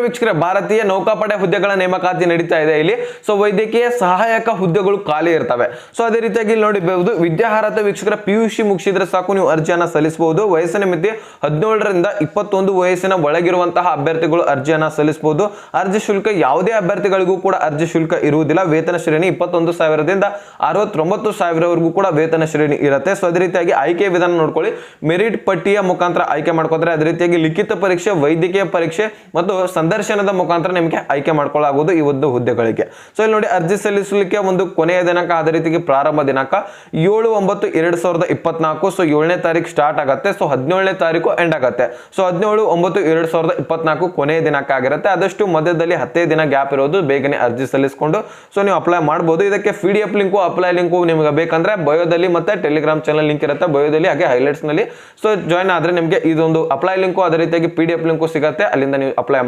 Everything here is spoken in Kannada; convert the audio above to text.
ವೀಕ್ಷಕರೇ, ಭಾರತೀಯ ನೌಕಾಪಡೆ ಹುದ್ದೆಗಳ ನೇಮಕಾತಿ ನಡೀತಾ ಇದೆ ಇಲ್ಲಿ. ಸೊ ವೈದ್ಯಕೀಯ ಸಹಾಯಕ ಹುದ್ದೆಗಳು ಖಾಲಿ ಇರ್ತವೆ. ಸೊ ಅದೇ ರೀತಿಯಾಗಿ ಇಲ್ಲಿ ನೋಡಿಬಹುದು, ವಿದ್ಯಾರ್ಹತೆ ವೀಕ್ಷಕರ PUC ಮುಗಿಸಿದ್ರೆ ಸಾಕು, ನೀವು ಅರ್ಜಿಯನ್ನ ಸಲ್ಲಿಸಬಹುದು. ವಯಸ್ಸಿನ ಮಿತಿ 17ರಿಂದ 21 ವಯಸ್ಸಿನ ಒಳಗಿರುವಂತಹ ಅಭ್ಯರ್ಥಿಗಳು ಅರ್ಜಿಯನ್ನ ಸಲ್ಲಿಸಬಹುದು. ಅರ್ಜಿ ಶುಲ್ಕ ಯಾವುದೇ ಅಭ್ಯರ್ಥಿಗಳಿಗೂ ಕೂಡ ಅರ್ಜಿ ಶುಲ್ಕ ಇರುವುದಿಲ್ಲ. ವೇತನ ಶ್ರೇಣಿ 21,000ದಿಂದ 69,000ವರೆಗೂ ಕೂಡ ವೇತನ ಶ್ರೇಣಿ ಇರುತ್ತೆ. ಸೊ ಅದೇ ರೀತಿಯಾಗಿ ಆಯ್ಕೆ ವಿಧಾನ ನೋಡ್ಕೊಳ್ಳಿ, ಮೆರಿಟ್ ಪಟ್ಟಿಯ ಮುಖಾಂತರ ಆಯ್ಕೆ ಮಾಡ್ಕೋತಾರೆ. ಅದೇ ರೀತಿಯಾಗಿ ಲಿಖಿತ ಪರೀಕ್ಷೆ, ವೈದ್ಯಕೀಯ ಪರೀಕ್ಷೆ ಮತ್ತು ಸಂದರ್ಶನದ ಮುಖಾಂತರ ನಿಮಗೆ ಆಯ್ಕೆ ಮಾಡ್ಕೊಳ್ಳಾಗುವುದು ಈ ಒಂದು ಹುದ್ದೆಗಳಿಗೆ. ಸೊ ಇಲ್ಲಿ ನೋಡಿ, ಅರ್ಜಿ ಸಲ್ಲಿಸಲಿಕ್ಕೆ ಒಂದು ಕೊನೆಯ ದಿನಾಂಕ, ಅದೇ ರೀತಿಯಾಗಿ ಪ್ರಾರಂಭ ದಿನಾಂಕ 7/9/2024. ಸೊ 7ನೇ ತಾರೀಕು ಸ್ಟಾರ್ಟ್ ಆಗುತ್ತೆ. ಸೊ 17ನೇ ತಾರೀಕು ಎಂಡ್ ಆಗುತ್ತೆ. ಸೊ 17/9/2024 ಕೊನೆಯ ದಿನಾಂಕ ಆಗಿರುತ್ತೆ. ಆದಷ್ಟು ಮಧ್ಯದಲ್ಲಿ 10 ದಿನ ಗ್ಯಾಪ್ ಇರೋದು, ಬೇಗನೆ ಅರ್ಜಿ ಸಲ್ಲಿಸಿಕೊಂಡು ಸೊ ನೀವು ಅಪ್ಲೈ ಮಾಡಬಹುದು. ಇದಕ್ಕೆ PDF ಲಿಂಕು, ಅಪ್ಲೈ ಲಿಂಕು ನಿಮಗೆ ಬೇಕಂದ್ರೆ ಬಯೋದಲ್ಲಿ ಮತ್ತೆ ಟೆಲಿಗ್ರಾಮ್ ಚಾನಲ್ ಲಿಂಕ್ ಇರುತ್ತೆ, ಬಯೋದಲ್ಲಿ ಹಾಗೆ ಹೈಲೈಟ್ಸ್ ನಲ್ಲಿ. ಸೊ ಜಾಯ್ನ್ ಆದ್ರೆ ನಿಮಗೆ ಇದೊಂದು ಅಪ್ಲೈ ಲಿಂಕು, ಅದೇ ರೀತಿಯಾಗಿ PDF ಲಿಂಕು ಸಿಗುತ್ತೆ, ಅಲ್ಲಿಂದ ನೀವು ಅಪ್ಲೈ